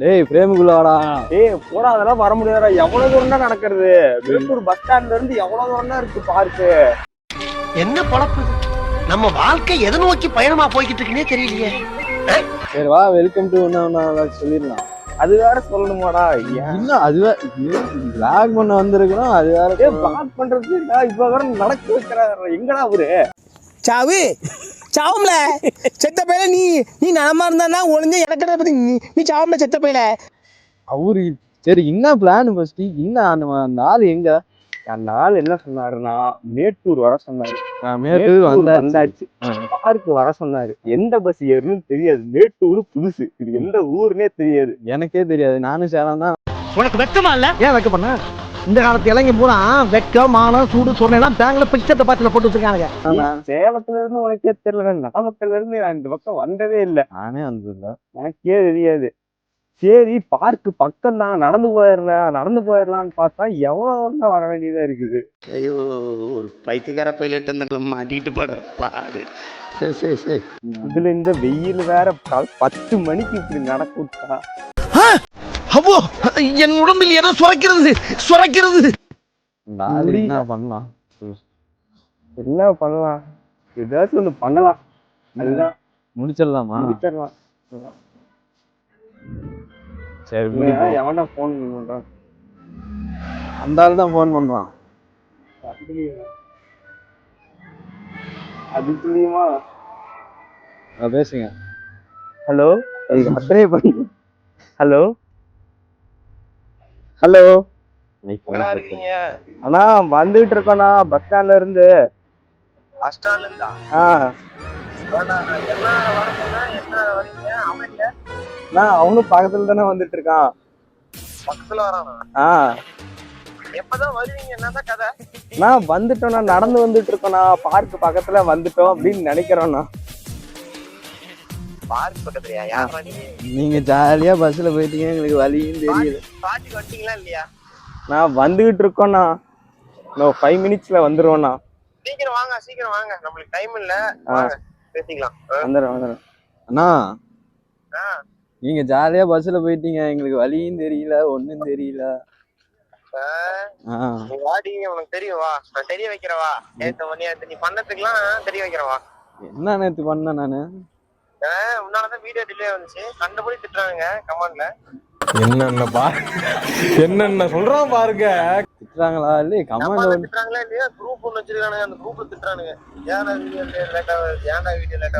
டேய் பிரேமுக்குள்ள வாடா. டேய் போடா, அதெல்லாம் வர முடியாதா? எவ்வளவு தூரம் தான் நடக்கிறது? வேலூர் பஸ் ஸ்டாண்ட்ல இருந்து எவ்வளவு தூரம் தான் இருக்கு பார்க்கு. என்ன பொழப்பு நம்ம வாழ்க்கை எதை நோக்கி பயணமா போய்கிட்டு இருக்குன்னே தெரியலையே. சரி வா, வெல்கம் டு ஒன்னா சொல்லிடலாம். அது வேற சொல்லணுமாடா? இன்னும் அதுவே பிளாக் பண்ண வந்திருக்கிறோம். அது வேற பிளாக் பண்றது இப்ப வேற நடக்க வைக்கிறாரு. எங்கடா அவரு? சாவு சாவும்ல செத்த பையில நீ நலமா இருந்தா ஒளிஞ்ச எனக்கு பத்தி நீ சாவும்ல செத்த பையில. அவரு சரி என்ன பிளான் ஃபர்ஸ்ட்? என்ன அந்த ஆள் எங்க? அந்த ஆள் என்ன சொன்னாருன்னா மேட்டூர் வர சொன்னாரு. மேட்டூர் வந்தாச்சு, பார்க்கு வர சொன்னாரு. எந்த பஸ் ஏறுன்னு தெரியாது. மேட்டூர் புதுசு, இது எந்த ஊருன்னே தெரியாது. எனக்கே தெரியாது. நானும் சேலம் தான். உனக்கு வெக்கமா இல்ல? ஏன் வைக்க பண்ண? இந்த காலத்து இளைஞ பூரா வெக்கம் மானம் சூடு சொன்னேன் பேங்க்ல பிச்சத்தை பாத்தில போட்டு வச்சிருக்காங்க. சேலத்துல இருந்து உனக்கே தெரியல, நாமக்கல்ல இருந்து நான் இந்த பக்கம் வந்ததே இல்லை. நானே வந்ததில்ல, எனக்கே தெரியாது. சரி பார்க்கு பக்கம் தான், நடந்து போயிடலான்னு பார்த்தா எவ்வளவு வர வேண்டியதா இருக்குது. ஐயோ, ஒரு பைத்தியக்கார பைலட் அந்த மாட்டிட்டு பாடு. சரி இதுல இந்த வெயில் வேற 10 மணிக்கு இப்படி நடக்க விட்டா. அப்போ என் உடம்பில் ஏதோ சுரைக்கிறது. என்ன பண்ணலாம்? என்ன பண்ணலாம்? ஏதாச்சும் ஒண்ணு பண்ணலாம். அதுதான் முடிச்சிடலாமா? முடிச்சிடலாம். சரி, எவனா போன் பண்றான்? அந்த ஆள் தான் போன் பண்றான். அதுக்குள்ளயுமா பேசுங்க. ஹலோ, அத்தனை பண்ணி. ஹலோ ஹலோ, அண்ணா வந்துகிட்டு இருக்கோண்ணா பஸ் ஸ்டாண்ட்ல இருந்து. அவனும் பக்கத்துல தானே வந்துட்டு இருக்கான். நான் வந்துட்டோம்னா, நடந்து வந்துட்டு இருக்கோம்னா, பார்க்கு பக்கத்துல வந்துட்டோம் அப்படின்னு நினைக்கிறோம்னா. நீங்க ஜாலியா பஸ்ல போயிட்டீங்க, எங்களுக்கு வழியும் தெரியல. நான் வந்துகிட்டு இருக்கோம்னா, 5 மினிட்ஸ்ல வந்துருவோம்ண்ணா. சீக்கிரம் வாங்க, நம்மளுக்கு டைம் இல்ல, பேசிக்கலாம். வந்துடுறேன். அண்ணா நீங்க ஜாலியா பஸ்ல போயிட்டீங்க, எங்களுக்கு வழியும் தெரியல, ஒண்ணும் தெரியல. உனக்கு தெரியும், வா நான் தெரிய வைக்கிறவா. நீ பண்ணதுக்கெல்லாம் தெரிய வைக்கிறவா. என்ன நேத்து பண்ண நானு? உன்னாலதான் வீடியோ டிலே வந்துச்சு, கண்டபடி திட்டுறாங்க கமெண்ட்ல. என்னென்ன சொல்றான் பாருங்க. திட்டுறாங்களா இல்லையே? கமெண்ட் திட்டுறாங்களா இல்லையா? குரூப் ஒண்ணு வச்சிருக்கானுங்க, அந்த குரூப்ல திட்டுறானுங்க. ஏன்னா வீடியோ லேட்டா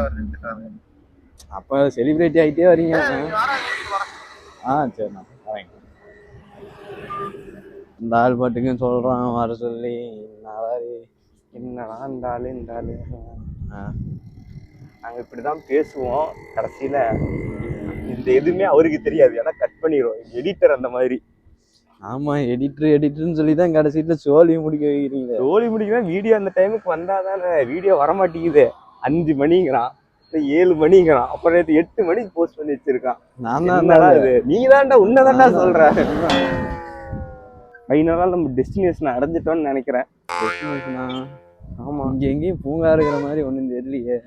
வருது திட்டுறாங்க. அப்ப செலிபிரிட்டி ஆயிட்டே வரீங்க. சரிண்ணா வரேங்க. இந்த ஆள் பாட்டுக்கு சொல்றான் வர சொல்லி. என்னடா இந்த ஆளு நாங்க இப்படிதான் பேசுவோம். கடைசியில இந்த எதுவுமே அவருக்கு தெரியாது, ஏன்னா கட் பண்ணிடுவோம். எடிட்டர் அந்த மாதிரி. ஆமா, எடிட்டர்னு சொல்லிதான் கடைசியில சோழி முடிக்க வைக்கிறீங்க. சோழி முடிக்கிறேன். வீடியோ அந்த டைமுக்கு வந்தாதானே. வீடியோ வரமாட்டேங்குது. 5 மணிங்கிறான், 7 மணிங்கிறான், அப்புறம் 8 மணிக்கு போஸ்ட் பண்ணி வச்சிருக்கான். நான் தான் இது நீங்க தான்டா, உன்னதான்டா சொல்றேன். ஃபைனலா நம்ம டெஸ்டினேஷன் அடைஞ்சிட்டோம்னு நினைக்கிறேன். ஆமா, இங்க எங்கேயும் பூங்கா இருக்கிற மாதிரி ஒண்ணும் தெரியலையே.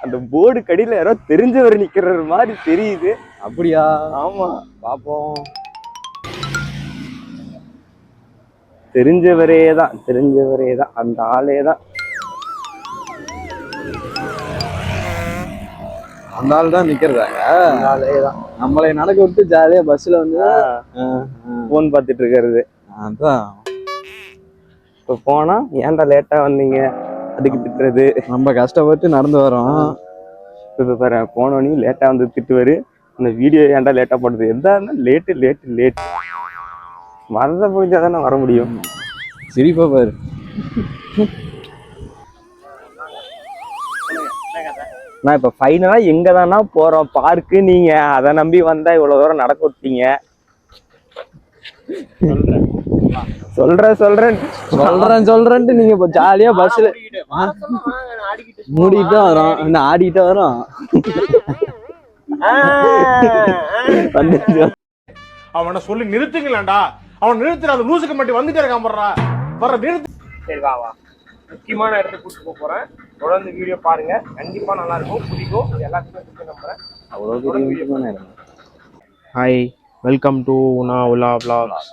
அந்த போர்டு கடியில யாரோ தெரிஞ்சவர் நிக்கிற மாதிரி தெரியுது. அப்படியா? ஆமா, பாப்போம். தெரிஞ்சவரே தான், அந்த ஆளே தான். அந்த ஆள் தான் நிக்கிறதாங்க. அந்த ஆளே தான் நம்மளை நடக்க விட்டு ஜாலியா பஸ்ல வந்து போன் பார்த்துட்டு இருக்கிறது. அதான் இப்ப போனா ஏன்டா லேட்டா வந்தீங்க அதுக்கு திட்டுறது. நம்ம கஷ்டப்பட்டு நடந்து வரோம். இப்ப பாரு, போனோடனே லேட்டா வந்து திட்டுவாரு. அந்த வீடியோ ஏன்டா லேட்டா போடுறது, எதா லேட்டு வரத புரிஞ்சாதானே வர முடியும். சிரிப்பா பாரு. நான் இப்ப ஃபைனலா எங்க தானா போறோம் பார்க்கு. நீங்க அதை நம்பி வந்தா இவ்வளவு தூரம் நடக்க விட்டீங்க. சொல்றேன்ட்டு நீங்க இப்ப ஜாலியா பஸ்ல மூடிட்டு வரோம், இன்னும் ஆடிட்டு வரோம். அவனை சொல்லி நிறுத்துங்களேன்டா. அவன் நிறுத்துற, அந்த லூசுக்கு மட்டும் வந்துட்டே இருக்கான். வர நிறுத்து. சரி வா, முக்கியமான இடத்துக்கு கூட்டிட்டு போறேன். தொடர்ந்து வீடியோ பாருங்க, கண்டிப்பா நல்லா இருக்கும், பிடிக்கும். எல்லாத்துக்குமே நம்புறேன். அவ்வளவு. ஹாய் வெல்கம் டு உனா உலா vlogs.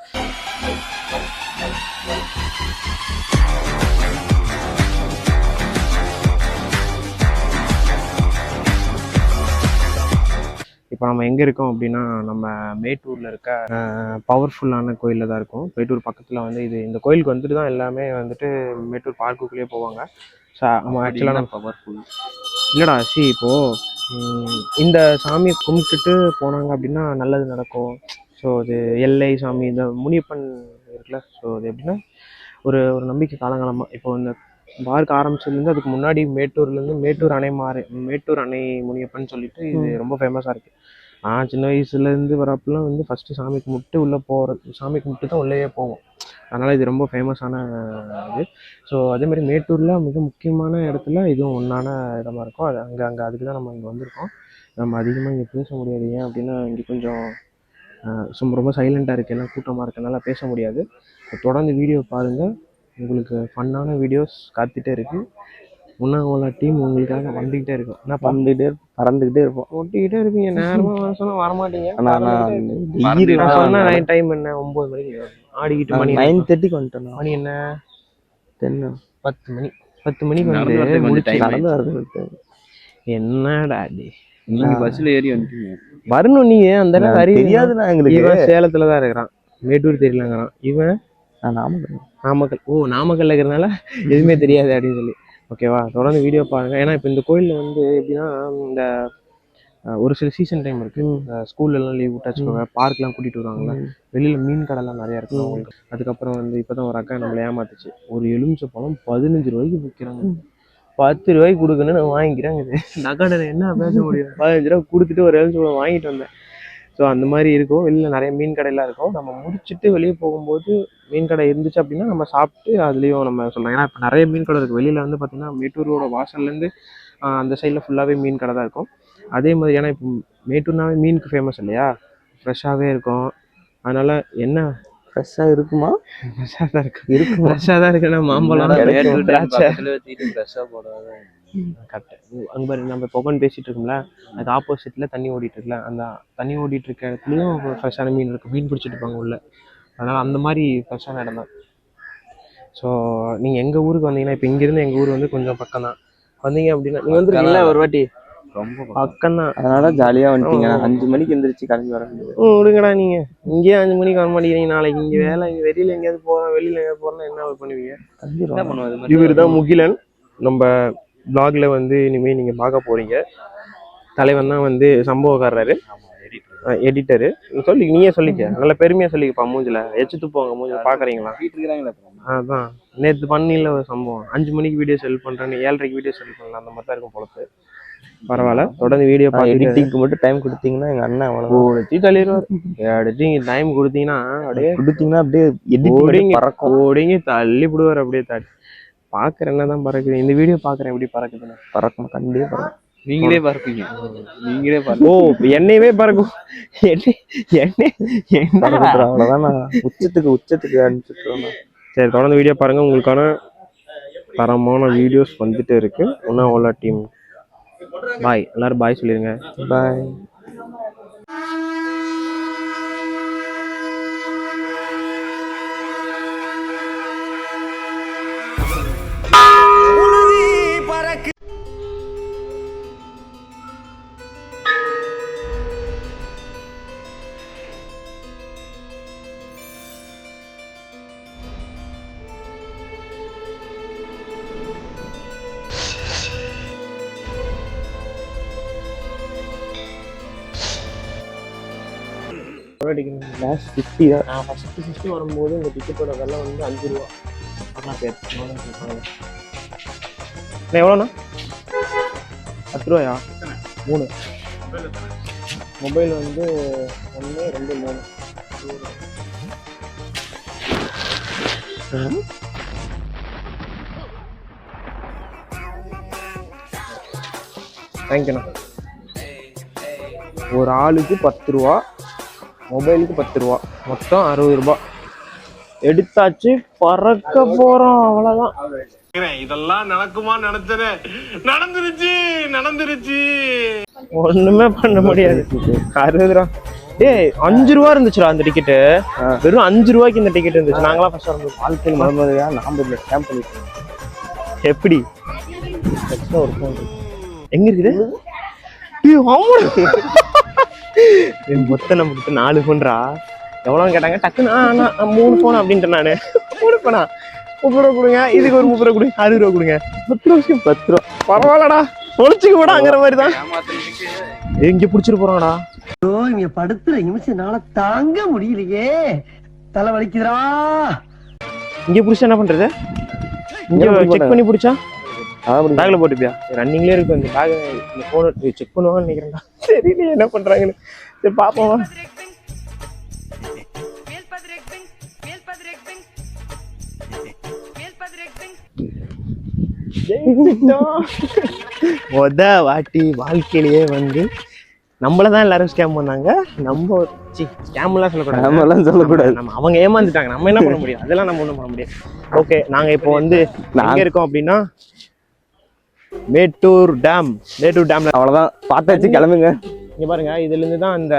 இப்போ நம்ம எங்கே இருக்கோம் அப்படின்னா நம்ம மேட்டூரில் இருக்க பவர்ஃபுல்லான கோயிலில் தான் இருக்கும். மேட்டூர் பக்கத்தில் வந்து இந்த கோயிலுக்கு வந்துட்டு தான் எல்லாமே வந்துட்டு மேட்டூர் பார்க்குக்குள்ளேயே போவாங்க. ஸோ நம்ம ஆக்சுவலாக நம்ம பவர்ஃபுல் இல்லைடா இப்போது இந்த சாமியை கும்பிட்டுட்டு போனாங்க அப்படின்னா நல்லது நடக்கும். ஸோ அது எல்லை சாமி இந்த முனியப்பன் இருக்குல்ல, ஸோ அது எப்படின்னா ஒரு ஒரு நம்பிக்கை காலங்காலமாக இப்போ இந்த பார்க்க ஆரம்பிச்சதுலேருந்து அதுக்கு முன்னாடி மேட்டூர்லேருந்து மேட்டூர் அணை முனியப்பன் சொல்லிட்டு இது ரொம்ப ஃபேமஸாக இருக்குது. நான் சின்ன வயசுலேருந்து வரப்பெல்லாம் வந்து ஃபஸ்ட்டு சாமி கும்பிட்டு உள்ளே சாமி கும்பிட்டு தான் உள்ளேயே போவோம். அதனால் இது ரொம்ப ஃபேமஸான இது. ஸோ அதேமாதிரி மேட்டூரில் மிக முக்கியமான இடத்துல இதுவும் ஒன்றான இடமா இருக்கும். அது அங்கே அதுக்கு தான் நம்ம இங்கே வந்திருக்கோம். நம்ம அதிகமாக இங்கே பேச முடியாது. ஏன் அப்படின்னா இங்கே கொஞ்சம் ரொம்ப சைலண்ட்டாக இருக்குது, எல்லாம் கூட்டமாக இருக்கனால பேச முடியாது. தொடர்ந்து வீடியோ பாருங்கள், உங்களுக்கு ஃபன்னான வீடியோஸ் காத்துட்டே இருக்குது. உனா உலா டீம் உங்களுக்காக வந்துக்கிட்டே இருக்கும். என்ன பறந்துக்கிட்டே இருப்போம். ஒட்டிக்கிட்டே இருப்பீங்க. நேரமாக வர சொன்னால் வரமாட்டீங்க. நான் டைம் என்ன 9 மணிக்கு ஆடிக்கிட்டு மணி 9:30க்கு வந்துட்டேன். மணி என்ன 10 மணி 10 மணிக்கு வந்து முடிச்சு என்னடா நீங்க பஸ்ல ஏறி வந்துட்டீங்க. வரணும். நீங்க அந்த தெரியாதுண்ணா எங்களுக்கு. இவன் சேலத்துல தான் இருக்கிறான், மேட்டூர் தெரியலங்கிறான். இவன் நாமக்கல். நாமக்கல்ல இருக்கிறதுனால எதுவுமே தெரியாது அப்படின்னு சொல்லி. ஓகேவா, தொடர்ந்து வீடியோ பாருங்க. ஏன்னா இப்போ இந்த கோயிலில் வந்து எப்படின்னா இந்த ஒரு சில சீசன் டைம் இருக்கு. ஸ்கூல்லலாம் லீவ் விட்டாச்சுக்கோங்க, பார்க்லாம் கூட்டிட்டு வருவாங்களா, வெளியில் மீன் கடைலாம் நிறையா இருக்கும் அவங்களுக்கு. அதுக்கப்புறம் வந்து இப்போதான் ஒரு அக்கா நம்மளை ஏமாத்துச்சு. ஒரு எலுமிச்சை பழம் 15 ரூபாய்க்கு விற்கிறாங்க. 10 ரூபாய்க்கு கொடுக்கணும்னு நான் வாங்கிக்கிறேன். நகடனை என்ன பேச முடியும்? 15 ரூபா கொடுத்துட்டு ஒரு எலுமிச்சை பழம் வாங்கிட்டு வந்தேன். ஸோ அந்த மாதிரி இருக்கும். வெளியில் நிறைய மீன் கடையெல்லாம் இருக்கும். நம்ம முடிச்சுட்டு வெளியே போகும்போது மீன் கடை இருந்துச்சு அப்படின்னா நம்ம சாப்பிட்டு அதுலேயும் நம்ம சொல்லலாம். ஏன்னா இப்போ நிறைய மீன் கடை இருக்குது வெளியில். வந்து பார்த்திங்கன்னா மேட்டூரோட வாசல்லேருந்து அந்த சைடில் ஃபுல்லாகவே மீன் கடை தான் இருக்கும். அதே மாதிரி ஏன்னா இப்போ மேட்டூர்னாவே மீனுக்கு ஃபேமஸ் இல்லையா, ஃப்ரெஷ்ஷாகவே இருக்கும். அதனால் என்ன ஃப்ரெஷ்ஷாக இருக்குமா? ஃப்ரெஷ்ஷாக தான் இருக்கும். ஃப்ரெஷ்ஷாக தான் இருக்குன்னா மாம்பழம் திராட்சை கரெக்டு. அங்கே பாரு, நம்ம இப்போ உட்காந்து பேசிகிட்டு இருக்கோம்ல, அதுக்கு ஆப்போசிட்டில் தண்ணி ஓடிட்டு இருக்குல்ல, அந்த தண்ணி ஓடிட்டு இருக்க இடத்துலையும் ஃப்ரெஷ்ஷான மீன் இருக்குது. மீன் பிடிச்சிட்டு இருப்பாங்க உள்ள. அதனால் அந்த மாதிரி ஃப்ரெஷ்ஷான இடம் தான். ஸோ நீங்கள் எங்கள் ஊருக்கு வந்தீங்கன்னா, இப்போ இங்கேருந்து எங்கள் ஊர் வந்து கொஞ்சம் பக்கம் தான். வந்தீங்க அப்படின்னா நீங்கள் வந்துருக்கீங்களா ஒரு வாட்டி, ரொம்ப பக்கம் தான். அதனால ஜாலியாக வந்துட்டீங்க. 5 மணிக்கு எந்திரிச்சு கிளம்பி வர முடியாது. விடுங்கடா, நீங்கள் இங்கேயே 5 மணிக்கு வர மாட்டேங்கிறீங்க. நாளைக்கு இங்கே வேலை, இங்கே வெளியில் எங்கேயாவது போகிறோம், வெளியில் எங்கேயாவது போகிறோன்னா என்ன பண்ணுவீங்க? இவர் தான் முகிலன். நம்ம பிளாக்ல வந்து இனிமேல் நீங்கள் பார்க்க போகிறீங்க. தலைவன் தான் வந்து சம்பவக்காரரு, எடிட்டரு. நீயே சொல்லிக்க, நல்ல பெருமையாக சொல்லிக்கப்பா. மூஞ்சில் எச்சு துப்புவாங்க மூஞ்சில் பார்க்குறீங்களா? அதான் நேற்று பண்ணியில் ஒரு சம்பவம். 5 மணிக்கு வீடியோ செல் பண்ணுறேன்னு 7:30க்கு வீடியோ செல் பண்ணலாம். அந்த மாதிரி தான் இருக்கும் பொழுது. பரவாயில்ல, தொடர்ந்து வீடியோ பார்த்து எடிட்டிங்க்கு மட்டும் டைம் கொடுத்தீங்கன்னா எங்கள் அண்ணன் அவ்வளோ தள்ளிடுவார். எடிட்டிங் டைம் கொடுத்தீங்கன்னா அப்படியே எடிட்டிங் பறக்கும். ஓடிங்க தள்ளி விடுவார். அப்படியே தாடி பார்க்குறேன் என்னதான் பறக்குது. இந்த வீடியோ பார்க்குறேன் எப்படி பறக்குதுன்னு. பறக்கணும், கண்டிப்பாக பறக்கும். நீங்களே பறப்பீங்க. என்னையவே பறக்கும். அவ்வளோதான், நான் உச்சத்துக்கு அனுப்பிச்சுட்றேன். சரி, தொடர்ந்து வீடியோ பாருங்க. உங்களுக்கான தரமான வீடியோஸ் வந்துட்டு இருக்கு. உனா உலா டீம் பாய். எல்லாரும் பாய் சொல்லிருங்க. பாய். லாஸ்ட் 50 தான். நான் ஃபஸ்ட்டு வரும்போது இந்த டிக்கெட்டோட விலை வந்து 5 ரூபா. அதான் பேர் எவ்வளோண்ணா? 10 ரூபாயா? 3 மொபைல் வந்து 1 2 3. தேங்க்யூண்ணா. ஒரு ஆளுக்கு 10 ரூபா, மொபைலுக்கு 10 ரூபா, மொத்தம் 60 ரூபா எடுத்தாச்சு. பறக்க போறோம், அவ்வளவுதான். இதெல்லாம் நடக்குமா நினைச்சேன், நடந்துருச்சு. ஒண்ணுமே பண்ண முடியாது. 60 ரூபா ஏய் 5 ரூபா இருந்துச்சுடா அந்த டிக்கெட்டு. வெறும் 5 ரூபாய்க்கு இந்த டிக்கெட் இருந்துச்சு. நாங்களாம் ஃபர்ஸ்ட் வரும்போது வாழ்க்கையில் முதல்ல நாம இதில் ஸ்கேம் பண்ணிருக்கோம். எப்படி எங்க இருக்குது? மொத்தம் நம்மளுக்கு 4 போன்றா. எவ்வளவு கேட்டாங்க டக்குன்னு நான் 3 போன் அப்படின்ட்டு நானு 3 போனா 30 ரூபா கொடுங்க, இதுக்கு ஒரு 30 ரூபா கொடுங்க, 60 ரூபா கொடுங்க, 10 ரூபா பரவாயில்லடா பொழிச்சுக்கு விடாங்கிற மாதிரி தான். எங்க பிடிச்சிட்டு போறாங்கடா. இங்க படுத்துற நிமிஷம்னால தாங்க முடியலையே, தலை வலிக்குதுடா. இங்க பிடிச்சா என்ன பண்றது? இங்க செக் பண்ணி பிடிச்சா பேக்ல போட்டுப்பியா? ரன்னிங்லேயே இருக்கு இந்த பேக். இந்த போன் செக் பண்ணுவாங்கன்னு நினைக்கிறேன்டா. தெரியல என்ன பண்றாங்கன்னு. சரி பாப்போம். வாட்டி வாழ்க்கையிலேயே வந்து நம்மளதான் எல்லாரும் ஸ்கேம் பண்ணாங்க. நம்ம ஸ்கேம்லாம் சொல்லக்கூடாது. நம்ம அவங்க ஏமாந்துட்டாங்க. நம்ம என்ன பண்ண முடியும்? அதெல்லாம் நம்ம ஒன்றும் பண்ண முடியாது. ஓகே, நாங்க இப்போ வந்து எங்க இருக்கோம் அப்படின்னா மேட்டூர் டேம்ல அவ்வளவுதான் பார்த்தாச்சு, கிளம்புங்க. இங்க பாருங்க, இதுல இருந்து தான் அந்த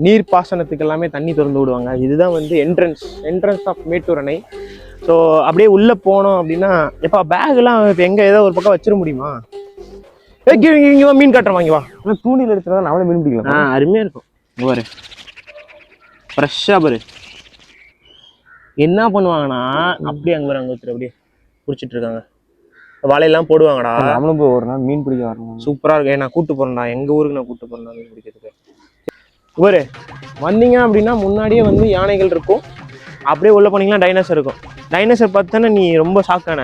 நீர் பாசனத்துக்கு எல்லாமே தண்ணி திறந்து விடுவாங்க. இதுதான் வந்து என்ட்ரன்ஸ் ஆஃப் மேட்டூர் அணை. ஸோ அப்படியே உள்ள போனோம் அப்படின்னா எப்பா பேக்லாம் எங்க ஏதோ ஒரு பக்கம் வச்சிட முடியுமா? இங்க மீன் காட்டுறேன், வாங்கி வா. தூண்டில் எடுத்துனா நம்மளே மீன் பிடிக்கலாம். அருமையா இருக்கும். பாரு ஃப்ரெஷ்ஷா பாரு. என்ன பண்ணுவாங்கன்னா அப்படியே அங்க பாரு, அங்க ஒருத்தர் அப்படியே பிடிச்சிட்டு இருக்காங்க. வலையெல்லாம் போடுவாங்கடா. நம்மளும் போய் ஒரு நாள் மீன் பிடிக்க வரணும். சூப்பரா இருக்கு. நான் கூட்டு போறேன்டா, எங்க ஊருக்கு நான் கூட்டு போறேன் மீன் பிடிக்கிறதுக்கு. பாரு வந்தீங்க அப்படின்னா முன்னாடியே வந்து யானைகள் இருக்கும். அப்படியே உள்ள போனீங்கன்னா டைனோசர் இருக்கும். டைனோசர் பார்த்தானே நீ ரொம்ப ஷாக்கான.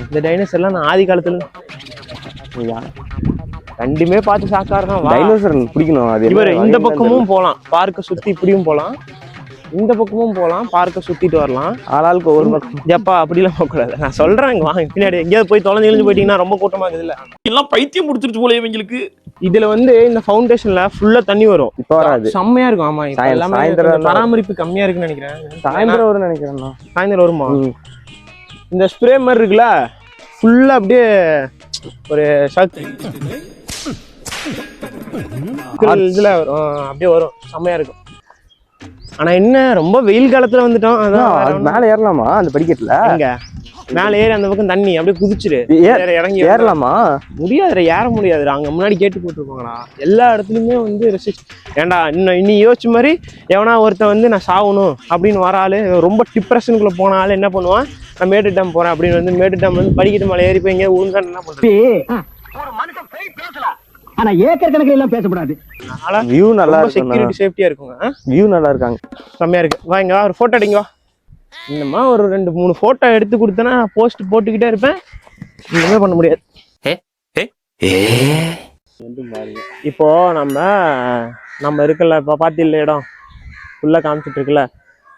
இந்த டைனோசர்லாம் நான் ஆதி காலத்துல ரெண்டுமே பார்த்து ஷாக்கா இருக்கும். டைனோசர் பிடிக்கணும். அது இவரு இந்த பக்கமும் போகலாம், பார்க்க சுத்தி இப்படியும் போகலாம், இந்த பக்கமும் போகலாம், பார்க்க சுத்திட்டு வரலாம். ஆளாளுக்கு ஒரு பக்கம். எப்பா அப்படிலாம் போகக்கூடாது. நான் சொல்றேன், வாங்க பின்னாடி எங்கேயாவது போய் தொலைஞ்சு போயிட்டீங்கன்னா ரொம்ப கூட்டமா இருக்குது. இல்ல எல்லாம் பைத்தியம் முடிச்சிருச்சு போல இவங்களுக்கு. இதுல வந்து இந்த ஃபவுண்டேஷன்ல ஃபுல்லா தண்ணி வரும். இப்ப வராது, செம்மையா இருக்கும். ஆமா, எல்லாமே பராமரிப்பு கம்மியா இருக்குன்னு நினைக்கிறேன். சாயந்தரம் வரும்னு நினைக்கிறேன். சாயந்தரம் வருமா? இந்த ஸ்ப்ரே மாதிரி இருக்குல்ல, ஃபுல்லா அப்படியே ஒரு இதுல வரும், அப்படியே வரும். செம்மையா இருக்கும். ஆனா என்ன ரொம்ப வெயில் காலத்துல வந்துட்டோம். அதான் மேல ஏறலாமா அந்த படிக்கட்டுல? எங்க மேல ஏறி அந்த பக்கம் தண்ணி அப்படியே குதிச்சிரு, இறங்கி ஏறலாமா? முடியாது, ஏற முடியாது. அங்க முன்னாடி கேட்டு போட்டுருப்பாங்கடா. எல்லா இடத்துலயுமே வந்து ஏன்டா இன்னும் யோசிச்ச மாதிரி எவனா ஒருத்தன் வந்து நான் சாகணும் அப்படின்னு வர ஆளு, ரொம்ப டிப்ரெஷனுக்குள்ள போன ஆளு என்ன பண்ணுவான், நான் மேட்டு டேம் போறேன் அப்படின்னு வந்து மேட்டு டேம் வந்து படிக்கட்டு மேலே ஏறி போய் எங்கேயா உழுந்தா என்ன பண்றது? ஒரு மனுஷன் போய் பேசலாம், ஆனா ஏக்கர் கணக்கில் எல்லாம் பேசக்கூடாது. வியூ நல்லா இருக்கு, செக்யூரிட்டி சேஃப்டியா இருக்குங்க. வியூ நல்லா இருக்காங்க, செம்மையா இருக்கு. வாங்க ஒரு போட்டோ அடிங்க. இந்தமா ஒரு 2-3 போட்டோ எடுத்து கொடுத்தனா போஸ்ட் போட்டுக்கிட்டே இருப்பேன். ஒண்ணுமே பண்ண முடியாது. இப்போ நம்ம இருக்குல்ல, இப்போ பாத்தில இடம் ஃபுல்லா காமிச்சிட்டு இருக்குல்ல,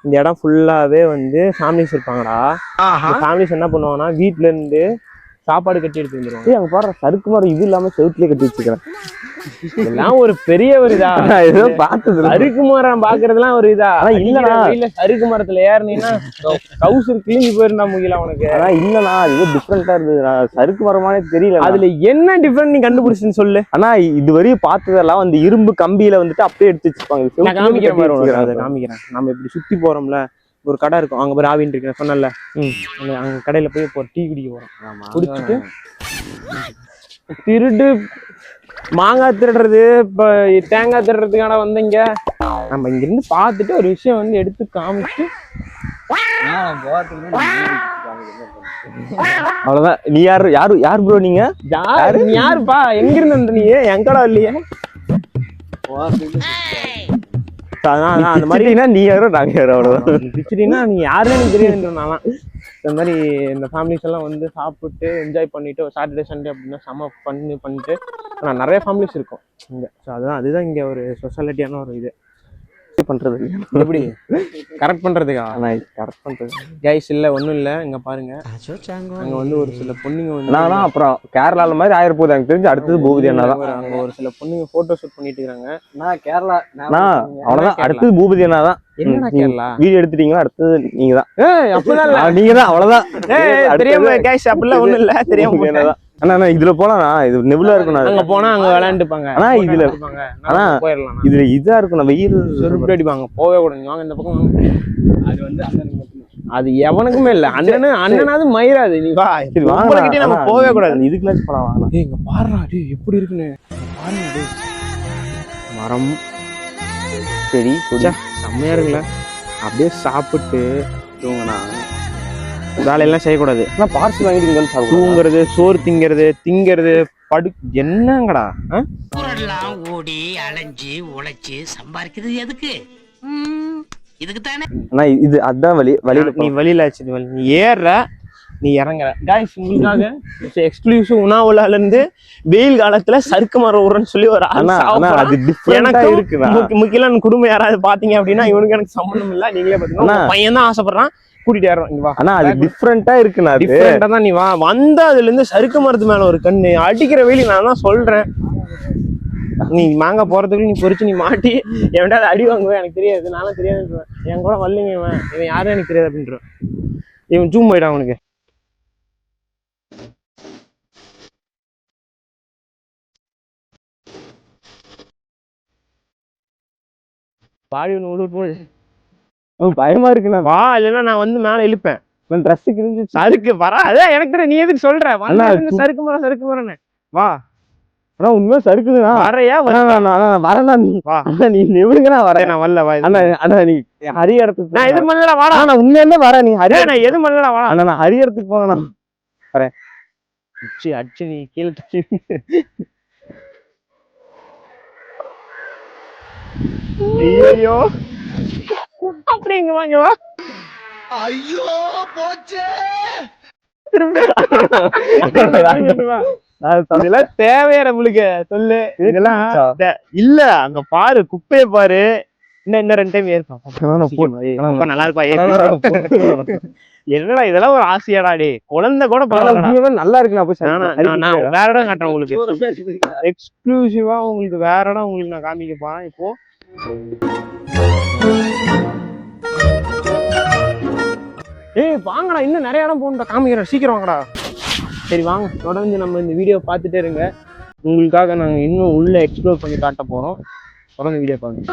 இந்த இடம் ஃபுல்லாவே வந்து ஃபேமிலிஸ் இருப்பாங்கடா. ஃபேமிலிஸ் என்ன பண்ணுவாங்கன்னா வீட்டுல இருந்து சாப்பாடு கட்டி எடுத்து வந்துருவாங்க. அங்க பாரு, சறுக்கு மரம் இது இல்லாம செவுத்துலயே கட்டி வச்சுக்கிறேன். இதெல்லாம் ஒரு பெரிய ஒரு இதா ஏதோ பார்த்தது. சறுக்கு மரம் பாக்குறதுலாம் ஒரு இதா. இல்லடா, இல்ல சறுக்கு மரத்துல ஏறினீங்கன்னா கவுசர் கிழிஞ்சு போயிருந்தா முகில உனக்கு. ஆனா இல்லண்ணா, இது டிஃப்ரெண்டா இருந்தது. சறுக்கு மரமானே தெரியல. அதுல என்ன டிஃப்ரெண்ட் நீ கண்டுபிடிச்சுன்னு சொல்லு. ஆனா இதுவரையும் பார்த்ததெல்லாம் வந்து இரும்பு கம்பியில வந்துட்டு அப்படியே எடுத்து வச்சுப்பாங்க. நான் காமிக்கிற மாதிரி அதை காமிக்கிறேன். நம்ம இப்படி சுத்தி போறோம்ல, ஒரு கடை இருக்கும், அங்க போய் ஆவின்னு இருக்கேன் சொன்னல, அங்க கடையில போய் இப்போ டீ குடிக்க போறோம். குடிச்சிட்டு திருடு மாங்காய் திருடுறது, இப்ப தேங்காய் திருடுறதுக்கான வந்தீங்க. நம்ம இங்க இருந்து பார்த்துட்டு ஒரு விஷயம் வந்து எடுத்து காமிச்சு அவ்வளவுதான். நீ யார் ப்ரோ? நீங்க யாருப்பா? எங்க இருந்து வந்த நீ? எங்கடா இல்லையே? அந்த மாதிரி நீ யாரோ நாங்க யாரோ, அவ்வளவுதான். பிச்சிட்டீங்கன்னா நீ யாருன்னு எனக்கு தெரியாதுன்றனால இந்த மாதிரி இந்த ஃபேமிலிஸ் எல்லாம் வந்து சாப்பிட்டு என்ஜாய் பண்ணிட்டு சாட்டர்டே சண்டே அப்படின்னா செம்ம பண்ணிட்டு ஆனால் நிறைய ஃபேமிலிஸ் இருக்கும் இங்கே. ஸோ அதுதான் இங்கே ஒரு ஸ்பெஷாலிட்டியான ஒரு இது பண்றது. எப்படி கரெக்ட் பண்றதுக்கா? கரெக்ட் பண்றது கைஸ் இல்ல, ஒன்றும் இல்லை. இங்க பாருங்க, அங்க வந்து ஒரு சில பொண்ணுங்க வந்து அப்புறம் கேரளால மாதிரி ஆயிரம் போகுது எனக்கு தெரிஞ்சு. அடுத்தது பூபதி அண்ணா தான். அங்க ஒரு சில பொண்ணுங்க போட்டோ ஷூட் பண்ணிட்டு இருக்காங்க. அவ்வளவுதான். அடுத்தது பூபதி அண்ணா தான். என்னடா கேரளா வீடியோ எடுத்துட்டீங்களா? அடுத்தது நீங்க தான். அப்பதான் நீங்க தான், அவ்வளவுதான். தெரியாம கைஸ் அப்படிலாம் ஒண்ணும் இல்ல, தெரியாம அண்ணா இதுல போலாம் இது நெவுலா இருக்கும் அங்க போனா அங்க விளையாண்டுப்பாங்க. ஆனா இதுல ஆனா போயிடலாம். இதுல இதா இருக்கும் வெயில் செருப்பு அடிப்பாங்க. போவே கூடாது. வாங்க இந்த பக்கம் வாங்க. அது வந்து அண்ணனுக்கு மட்டும். அது எவனுக்குமே இல்ல. அண்ணனாவது மயிராது. நீ வா. சரி வாங்க. நம்ம போவே கூடாது. இதுக்குலாச்சும் போலாம் வாங்க. டேய் இங்க பாருடா டேய் எப்படி இருக்குன்னு. பாருங்க டேய். மரம் சரி கொடி செம்மையா இருக்குல்ல. அப்படியே சாப்பிட்டு தூங்கனா வேலையெல்லாம் செய்யக்கூடாது. பார்சல் வாங்கிட்டு சாப்பிடுவோம். தூங்குறது, சோறு திங்கிறது என்னங்கடா ஊரெல்லாம் ஓடி அலைஞ்சு உழைச்சு சம்பாதிக்கிறது எதுக்கு? இதுக்கு தானே. ஆனா இது அதான் வழியில நீ வழியில நீ ஏறுற நீ இறங்குற. காய்ஸ் உங்களுக்காக எக்ஸ்க்ளூசிவ் உணவுல இருந்து வெயில் காலத்துல சறுக்கு மரம் ஊறன்னு சொல்லி ஒரு எனக்கு முக்கியம் குடும்பம் யாராவது பாத்தீங்க அப்படின்னா இவனுக்கு எனக்கு சம்பந்தம் இல்ல. நீங்களே பாத்தீங்கன்னா பையன் தான் ஆசைப்படுறான் கூட்டிட்டு ஏறோம். இங்க வா. ஆனா அது டிஃபரெண்டா இருக்குண்ணா. டிஃபரெண்டா தான். நீ வா. வந்தா அதுல இருந்து சறுக்கு மரத்து மேல ஒரு கண்ணு அடிக்கிற வெயில். நான் தான் சொல்றேன். நீ மாங்காய் போறதுக்கு நீ பொறிச்சு நீ மாட்டி என்கிட்ட அடி வாங்குவேன். எனக்கு தெரியாது. நானும் தெரியாதுன்றேன். என் கூட வரலைங்க இவன் யாரும் எனக்கு தெரியாது அப்படின்றான். இவன் ஜூம் போயிட்டான் அவனுக்கு. பாடி ஒன்று பயமா இருக்குண்ணா. வா. இல்லைன்னா நான் வந்து மேல இழுப்பேன். ட்ரெஸ் கிழிஞ்சு சறுக்கு வர. அதான் எனக்கு தெரியும். நீ எதுக்கு சொல்ற? சறுக்கு மரம் வா. ஆனா உண்மையா சறுக்குதுண்ணா. வரையா வரேண்ணா. நீ வா. நீ நிவிடுங்கண்ணா. வரேன் நான் வரல. வா. அண்ணா நீ ஹரியறதுக்கு நான் எது பண்ணல. வாடா. நான் உண்மையிலே வரேன். நீ ஹரிய நான் எது பண்ணல. வாடா. அண்ணா நான் ஹரியறதுக்கு போங்கண்ணா. வரேன். அடிச்சு நீ கீழே ஐயோ அப்படி இங்க வாங்க வா. ஐயோ போச்சே. இதெல்லாம் தேவையா நம்மளுக்கு? சொல்லு. இதெல்லாம் இல்ல. அங்க பாரு குப்பையை பாரு. இன்னும் 2 டைம் ஏற்பா. நல்லா இருப்பா. என்னடா இதெல்லாம் ஒரு ஆசையாடா? டே குழந்தை கூட நல்லா இருக்கு. நான் வேற இடம் காட்டுறேன் உங்களுக்கு. எக்ஸ்க்ளூசிவா உங்களுக்கு வேற இடம் உங்களுக்கு நான் காமிக்கப்பா. இப்போ ஏய் வாங்கடா. இன்னும் நிறைய இடம் போகணும்டா. காமிக்கிறேன். சீக்கிரம் வாங்கடா. சரி வாங்க. தொடர்ந்து நம்ம இந்த வீடியோ பார்த்துட்டே இருங்க. உங்களுக்காக நாங்கள் இன்னும் உள்ள எக்ஸ்ப்ளோர் பண்ணி காட்ட போகிறோம். தொடர்ந்து வீடியோ பாருங்க.